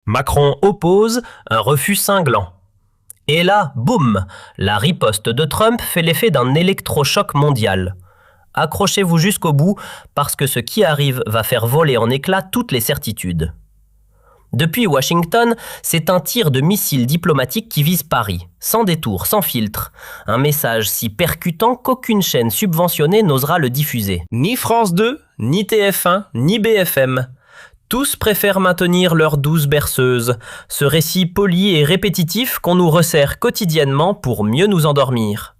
Macron oppose, un refus cinglant. Et là, boum, la riposte de Trump fait l'effet d'un électrochoc mondial. Accrochez-vous jusqu'au bout parce que ce qui arrive va faire voler en éclats toutes les certitudes. Depuis Washington, c'est un tir de missile diplomatique qui vise Paris, sans détour, sans filtre. Un message si percutant qu'aucune chaîne subventionnée n'osera le diffuser. Ni France 2, ni TF1, ni BFM. Tous préfèrent maintenir leur douce berceuse, ce récit poli et répétitif qu'on nous resserre quotidiennement pour mieux nous endormir.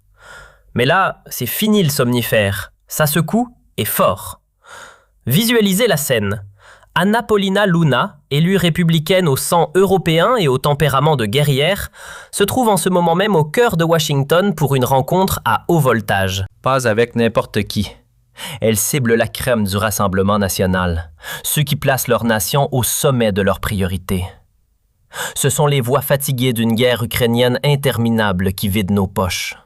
Mais là, c'est fini le somnifère. Ça secoue et fort. Visualisez la scène. Anna Paulina Luna, élue républicaine au sang européen et au tempérament de guerrière, se trouve en ce moment même au cœur de Washington pour une rencontre à haut voltage. Pas avec n'importe qui. Elle cible la crème du Rassemblement national, ceux qui placent leur nation au sommet de leurs priorités. Ce sont les voix fatiguées d'une guerre ukrainienne interminable qui vident nos poches.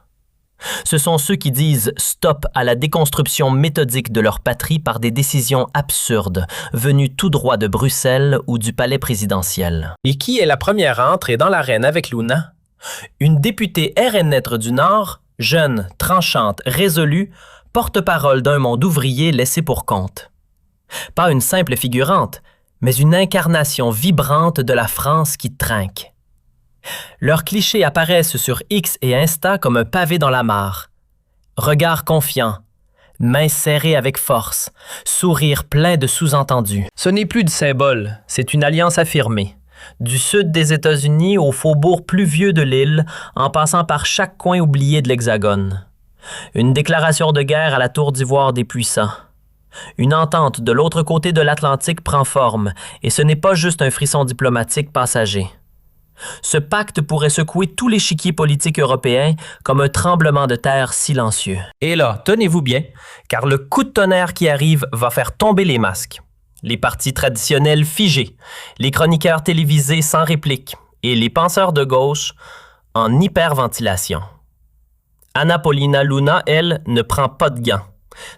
Ce sont ceux qui disent stop à la déconstruction méthodique de leur patrie par des décisions absurdes, venues tout droit de Bruxelles ou du palais présidentiel. Et qui est la première à entrer dans l'arène avec Luna? Une députée RN du Nord, jeune, tranchante, résolue, porte-parole d'un monde ouvrier laissé pour compte. Pas une simple figurante, mais une incarnation vibrante de la France qui trinque. Leurs clichés apparaissent sur X et Insta comme un pavé dans la mare. Regard confiant, mains serrées avec force, sourire plein de sous-entendus. Ce n'est plus de symbole, c'est une alliance affirmée. Du sud des États-Unis au faubourg pluvieux de l'île, en passant par chaque coin oublié de l'Hexagone. Une déclaration de guerre à la tour d'ivoire des puissants. Une entente de l'autre côté de l'Atlantique prend forme, et ce n'est pas juste un frisson diplomatique passager. Ce pacte pourrait secouer tout l'échiquier politique européen comme un tremblement de terre silencieux. Et là, tenez-vous bien, car le coup de tonnerre qui arrive va faire tomber les masques. Les partis traditionnels figés, les chroniqueurs télévisés sans réplique et les penseurs de gauche en hyperventilation. Anna Paulina Luna, elle, ne prend pas de gants.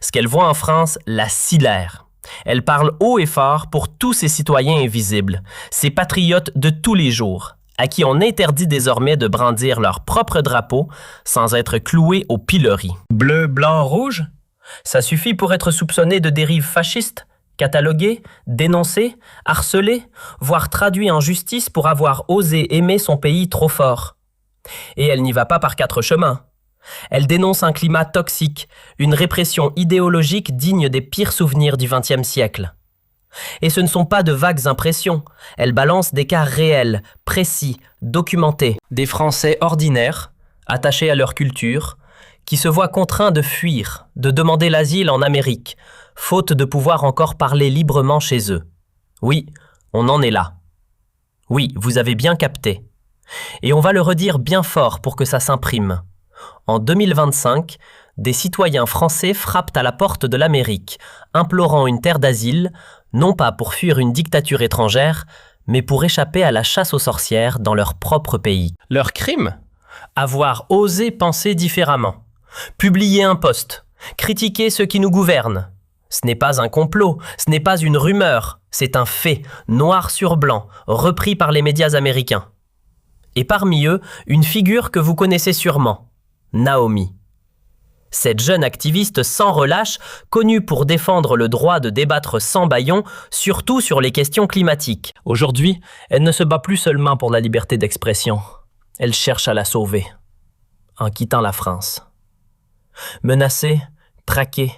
Ce qu'elle voit en France la sidère. Elle parle haut et fort pour tous ces citoyens invisibles, ces patriotes de tous les jours, à qui on interdit désormais de brandir leur propre drapeau sans être cloués au pilori. Bleu, blanc, rouge? Ça suffit pour être soupçonné de dérive fasciste, catalogué, dénoncé, harcelé, voire traduit en justice pour avoir osé aimer son pays trop fort. Et elle n'y va pas par quatre chemins. Elle dénonce un climat toxique, une répression idéologique digne des pires souvenirs du XXe siècle. Et ce ne sont pas de vagues impressions, elle balance des cas réels, précis, documentés. Des Français ordinaires, attachés à leur culture, qui se voient contraints de fuir, de demander l'asile en Amérique, faute de pouvoir encore parler librement chez eux. Oui, on en est là. Oui, vous avez bien capté. Et on va le redire bien fort pour que ça s'imprime. En 2025, des citoyens français frappent à la porte de l'Amérique, implorant une terre d'asile, non pas pour fuir une dictature étrangère, mais pour échapper à la chasse aux sorcières dans leur propre pays. Leur crime? Avoir osé penser différemment. Publier un post. Critiquer ceux qui nous gouvernent. Ce n'est pas un complot, ce n'est pas une rumeur, c'est un fait, noir sur blanc, repris par les médias américains. Et parmi eux, une figure que vous connaissez sûrement, Naomi. Cette jeune activiste sans relâche, connue pour défendre le droit de débattre sans bâillon, surtout sur les questions climatiques. Aujourd'hui, elle ne se bat plus seulement pour la liberté d'expression. Elle cherche à la sauver, en quittant la France. Menacée, traquée,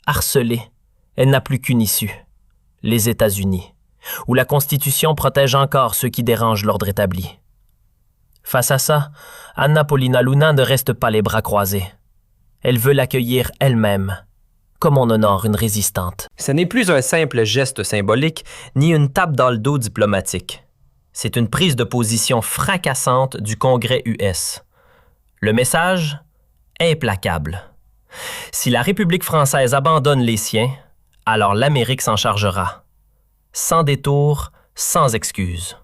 harcelée, elle n'a plus qu'une issue, les États-Unis, où la Constitution protège encore ceux qui dérangent l'ordre établi. Face à ça, Anna Paulina Luna ne reste pas les bras croisés. Elle veut l'accueillir elle-même, comme on honore une résistante. Ce n'est plus un simple geste symbolique, ni une tape dans le dos diplomatique. C'est une prise de position fracassante du Congrès US. Le message? Implacable. Si la République française abandonne les siens, alors l'Amérique s'en chargera. Sans détour, sans excuse.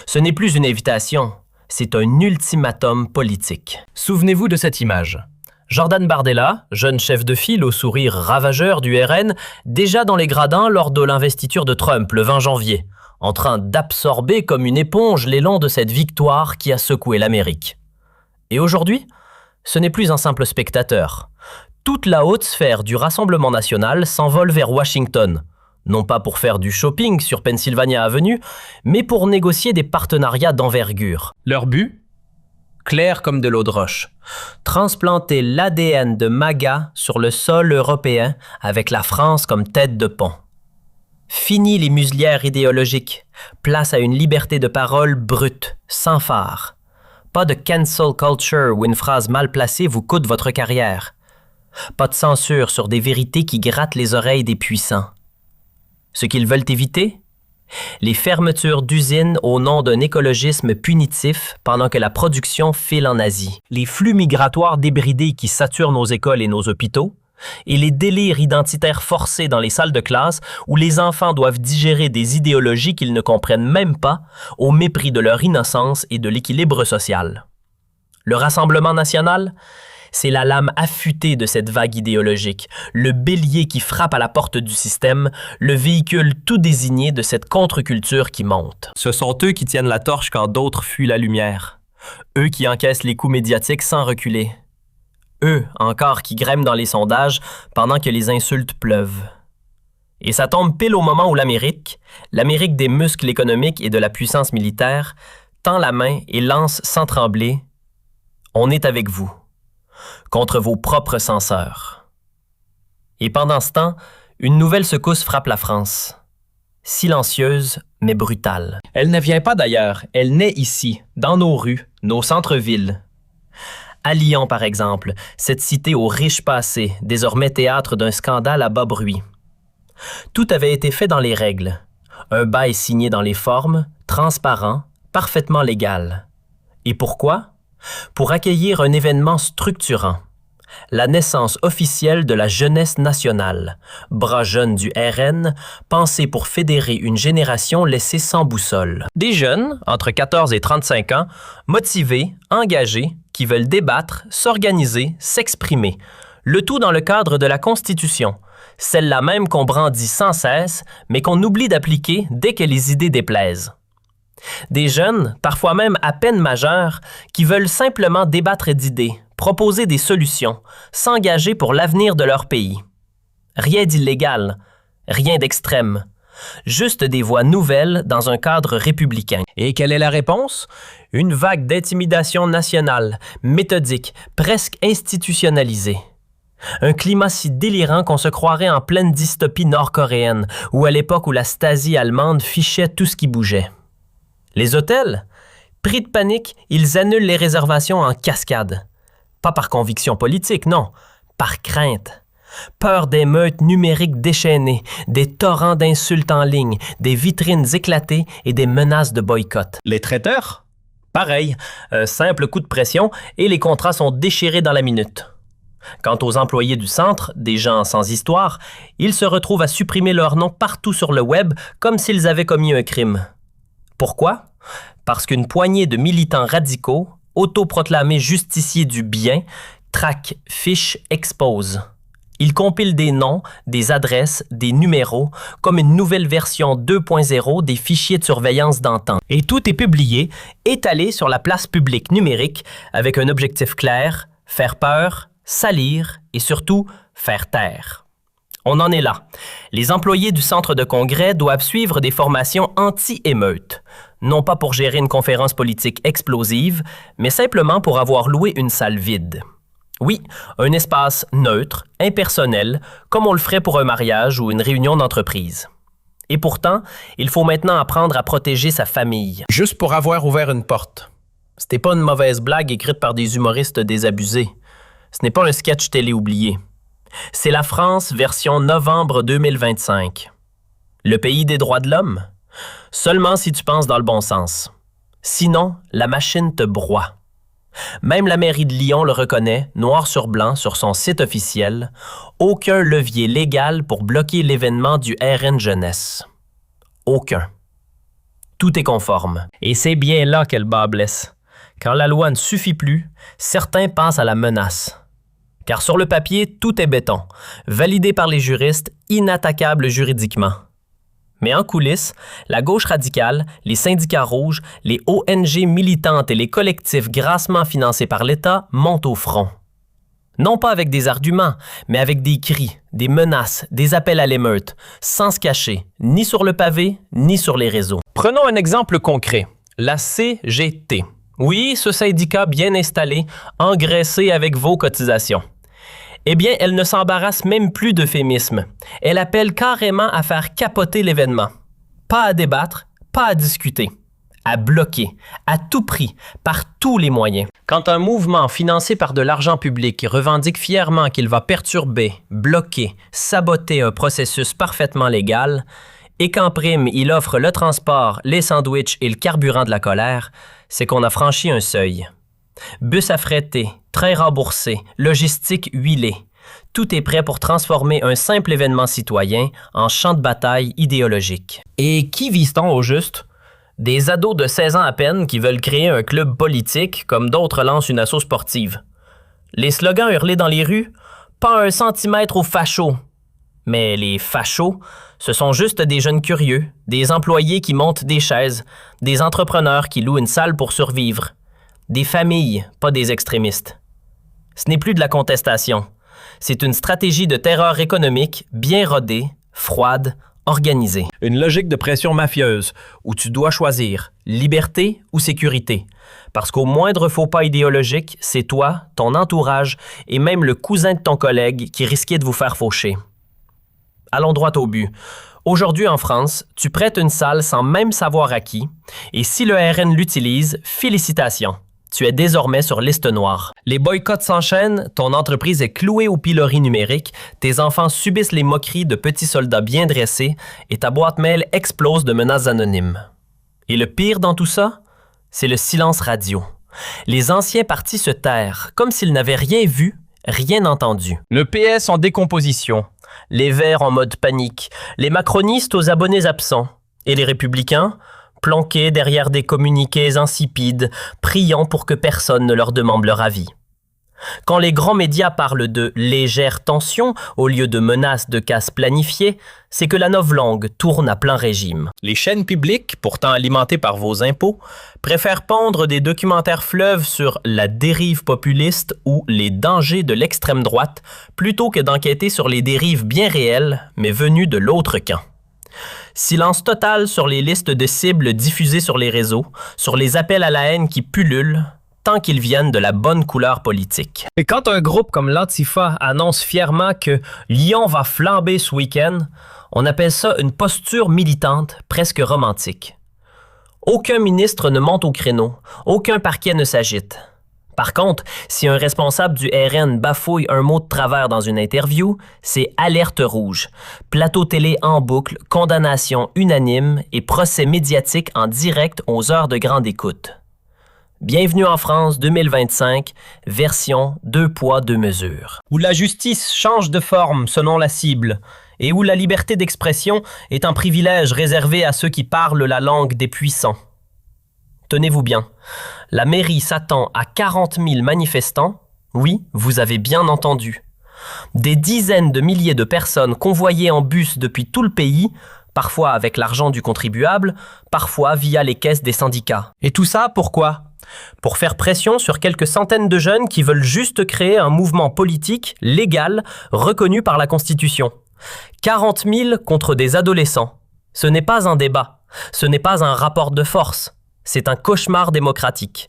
Ce n'est plus une invitation, c'est un ultimatum politique. Souvenez-vous de cette image. Jordan Bardella, jeune chef de file au sourire ravageur du RN, déjà dans les gradins lors de l'investiture de Trump le 20 janvier, en train d'absorber comme une éponge l'élan de cette victoire qui a secoué l'Amérique. Et aujourd'hui, ce n'est plus un simple spectateur. Toute la haute sphère du Rassemblement national s'envole vers Washington, non pas pour faire du shopping sur Pennsylvania Avenue, mais pour négocier des partenariats d'envergure. Leur but ? Clair comme de l'eau de roche. Transplanter l'ADN de MAGA sur le sol européen avec la France comme tête de pont. Fini les muselières idéologiques. Place à une liberté de parole brute, sans phare. Pas de cancel culture où une phrase mal placée vous coûte votre carrière. Pas de censure sur des vérités qui grattent les oreilles des puissants. Ce qu'ils veulent éviter ? Les fermetures d'usines au nom d'un écologisme punitif pendant que la production file en Asie. Les flux migratoires débridés qui saturent nos écoles et nos hôpitaux. Et les délires identitaires forcés dans les salles de classe où les enfants doivent digérer des idéologies qu'ils ne comprennent même pas au mépris de leur innocence et de l'équilibre social. Le Rassemblement national, c'est la lame affûtée de cette vague idéologique, le bélier qui frappe à la porte du système, le véhicule tout désigné de cette contre-culture qui monte. Ce sont eux qui tiennent la torche quand d'autres fuient la lumière. Eux qui encaissent les coups médiatiques sans reculer. Eux, encore, qui grèment dans les sondages pendant que les insultes pleuvent. Et ça tombe pile au moment où l'Amérique des muscles économiques et de la puissance militaire, tend la main et lance sans trembler « On est avec vous » contre vos propres censeurs. Et pendant ce temps, une nouvelle secousse frappe la France. Silencieuse, mais brutale. Elle ne vient pas d'ailleurs, elle naît ici, dans nos rues, nos centres-villes. À Lyon, par exemple, cette cité au riche passé, désormais théâtre d'un scandale à bas bruit. Tout avait été fait dans les règles. Un bail signé dans les formes, transparent, parfaitement légal. Et pourquoi? Pour accueillir un événement structurant. La naissance officielle de la jeunesse nationale, bras jeune du RN, pensé pour fédérer une génération laissée sans boussole. Des jeunes, entre 14 et 35 ans, motivés, engagés, qui veulent débattre, s'organiser, s'exprimer, le tout dans le cadre de la Constitution, celle-là même qu'on brandit sans cesse, mais qu'on oublie d'appliquer dès que les idées déplaisent. Des jeunes, parfois même à peine majeurs, qui veulent simplement débattre d'idées, proposer des solutions, s'engager pour l'avenir de leur pays. Rien d'illégal, rien d'extrême, juste des voix nouvelles dans un cadre républicain. Et quelle est la réponse? Une vague d'intimidation nationale, méthodique, presque institutionnalisée. Un climat si délirant qu'on se croirait en pleine dystopie nord-coréenne, ou à l'époque où la Stasi allemande fichait tout ce qui bougeait. Les hôtels? Pris de panique, ils annulent les réservations en cascade. Pas par conviction politique, non, par crainte. Peur d'émeutes numériques déchaînées, des torrents d'insultes en ligne, des vitrines éclatées et des menaces de boycott. Les traiteurs? Pareil, un simple coup de pression et les contrats sont déchirés dans la minute. Quant aux employés du centre, des gens sans histoire, ils se retrouvent à supprimer leur nom partout sur le web comme s'ils avaient commis un crime. Pourquoi? Parce qu'une poignée de militants radicaux, autoproclamés justiciers du bien, traquent, fichent, exposent. Ils compilent des noms, des adresses, des numéros, comme une nouvelle version 2.0 des fichiers de surveillance d'antan. Et tout est publié, étalé sur la place publique numérique, avec un objectif clair, faire peur, salir et surtout faire taire. On en est là. Les employés du centre de congrès doivent suivre des formations anti-émeutes, non pas pour gérer une conférence politique explosive, mais simplement pour avoir loué une salle vide. Oui, un espace neutre, impersonnel, comme on le ferait pour un mariage ou une réunion d'entreprise. Et pourtant, il faut maintenant apprendre à protéger sa famille. Juste pour avoir ouvert une porte. C'était pas une mauvaise blague écrite par des humoristes désabusés. Ce n'est pas un sketch télé oublié. C'est la France version novembre 2025. Le pays des droits de l'homme? Seulement si tu penses dans le bon sens. Sinon, la machine te broie. Même la mairie de Lyon le reconnaît, noir sur blanc, sur son site officiel. Aucun levier légal pour bloquer l'événement du RN Jeunesse. Aucun. Tout est conforme. Et c'est bien là qu'elle bas blesse. Quand la loi ne suffit plus, certains pensent à la menace. Car sur le papier, tout est béton, validé par les juristes, inattaquable juridiquement. Mais en coulisses, la gauche radicale, les syndicats rouges, les ONG militantes et les collectifs grassement financés par l'État montent au front. Non pas avec des arguments, mais avec des cris, des menaces, des appels à l'émeute, sans se cacher, ni sur le pavé, ni sur les réseaux. Prenons un exemple concret, la CGT. Oui, ce syndicat bien installé, engraissé avec vos cotisations. Eh bien, elle ne s'embarrasse même plus d'euphémismes. Elle appelle carrément à faire capoter l'événement. Pas à débattre, pas à discuter. À bloquer, à tout prix, par tous les moyens. Quand un mouvement financé par de l'argent public revendique fièrement qu'il va perturber, bloquer, saboter un processus parfaitement légal, et qu'en prime, il offre le transport, les sandwichs et le carburant de la colère, c'est qu'on a franchi un seuil. Bus affrétés, trains remboursés, logistique huilée. Tout est prêt pour transformer un simple événement citoyen en champ de bataille idéologique. Et qui vise-t-on au juste? Des ados de 16 ans à peine qui veulent créer un club politique comme d'autres lancent une asso sportive. Les slogans hurlés dans les rues? Pas un centimètre aux fachos. Mais les fachos, ce sont juste des jeunes curieux, des employés qui montent des chaises, des entrepreneurs qui louent une salle pour survivre. Des familles, pas des extrémistes. Ce n'est plus de la contestation. C'est une stratégie de terreur économique bien rodée, froide, organisée. Une logique de pression mafieuse où tu dois choisir liberté ou sécurité. Parce qu'au moindre faux pas idéologique, c'est toi, ton entourage et même le cousin de ton collègue qui risquait de vous faire faucher. Allons droit au but. Aujourd'hui en France, tu prêtes une salle sans même savoir à qui, et si le RN l'utilise, félicitations. Tu es désormais sur liste noire. Les boycotts s'enchaînent, ton entreprise est clouée au pilori numérique, tes enfants subissent les moqueries de petits soldats bien dressés et ta boîte mail explose de menaces anonymes. Et le pire dans tout ça, c'est le silence radio. Les anciens partis se tairent, comme s'ils n'avaient rien vu, rien entendu. Le PS en décomposition, les Verts en mode panique, les macronistes aux abonnés absents, et les républicains planqués derrière des communiqués insipides, priant pour que personne ne leur demande leur avis. Quand les grands médias parlent de légère tension au lieu de menaces de casse planifiées, c'est que la novlangue tourne à plein régime. Les chaînes publiques, pourtant alimentées par vos impôts, préfèrent pondre des documentaires fleuves sur la dérive populiste ou les dangers de l'extrême droite, plutôt que d'enquêter sur les dérives bien réelles, mais venues de l'autre camp. Silence total sur les listes de cibles diffusées sur les réseaux, sur les appels à la haine qui pullulent, tant qu'ils viennent de la bonne couleur politique. Et quand un groupe comme l'Antifa annonce fièrement que Lyon va flamber ce week-end, on appelle ça une posture militante presque romantique. Aucun ministre ne monte au créneau, aucun parquet ne s'agite. Par contre, si un responsable du RN bafouille un mot de travers dans une interview, c'est alerte rouge. Plateau télé en boucle, condamnation unanime et procès médiatique en direct aux heures de grande écoute. Bienvenue en France 2025, version 2 poids 2 mesures. Où la justice change de forme selon la cible et où la liberté d'expression est un privilège réservé à ceux qui parlent la langue des puissants. Tenez-vous bien, la mairie s'attend à 40 000 manifestants, oui, vous avez bien entendu. Des dizaines de milliers de personnes convoyées en bus depuis tout le pays, parfois avec l'argent du contribuable, parfois via les caisses des syndicats. Et tout ça, pourquoi ? Pour faire pression sur quelques centaines de jeunes qui veulent juste créer un mouvement politique, légal, reconnu par la Constitution. 40 000 contre des adolescents. Ce n'est pas un débat, ce n'est pas un rapport de force. C'est un cauchemar démocratique.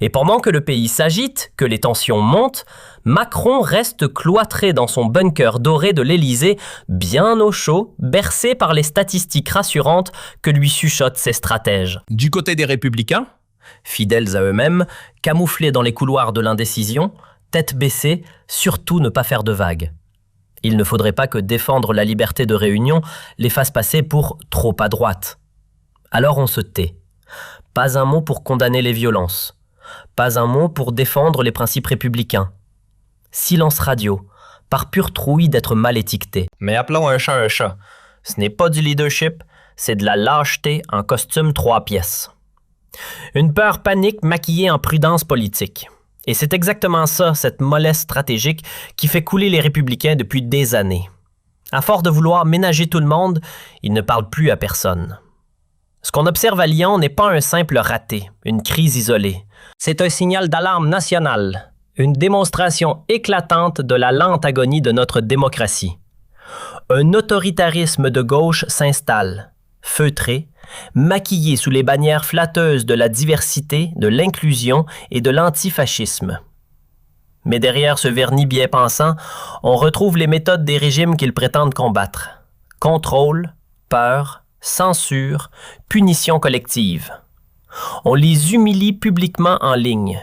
Et pendant que le pays s'agite, que les tensions montent, Macron reste cloîtré dans son bunker doré de l'Élysée, bien au chaud, bercé par les statistiques rassurantes que lui chuchotent ses stratèges. Du côté des Républicains, fidèles à eux-mêmes, camouflés dans les couloirs de l'indécision, tête baissée, surtout ne pas faire de vagues. Il ne faudrait pas que défendre la liberté de réunion les fasse passer pour trop à droite. Alors on se tait. Pas un mot pour condamner les violences. Pas un mot pour défendre les principes républicains. Silence radio, par pure trouille d'être mal étiqueté. Mais appelons un chat un chat. Ce n'est pas du leadership, c'est de la lâcheté en costume 3 pièces. Une peur panique maquillée en prudence politique. Et c'est exactement ça, cette mollesse stratégique qui fait couler les républicains depuis des années. À force de vouloir ménager tout le monde, il ne parle plus à personne. Ce qu'on observe à Lyon n'est pas un simple raté, une crise isolée. C'est un signal d'alarme national, une démonstration éclatante de la lente agonie de notre démocratie. Un autoritarisme de gauche s'installe, feutré, maquillé sous les bannières flatteuses de la diversité, de l'inclusion et de l'antifascisme. Mais derrière ce vernis bien pensant, on retrouve les méthodes des régimes qu'ils prétendent combattre. Contrôle, peur, censure, punition collective. On les humilie publiquement en ligne.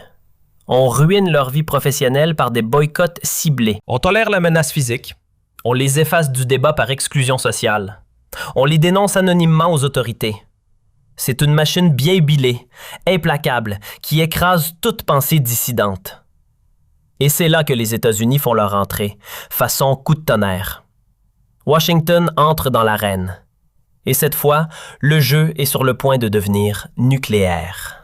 On ruine leur vie professionnelle par des boycotts ciblés. On tolère la menace physique. On les efface du débat par exclusion sociale. On les dénonce anonymement aux autorités. C'est une machine bien huilée, implacable, qui écrase toute pensée dissidente. Et c'est là que les États-Unis font leur entrée, façon coup de tonnerre. Washington entre dans l'arène. Et cette fois, le jeu est sur le point de devenir nucléaire.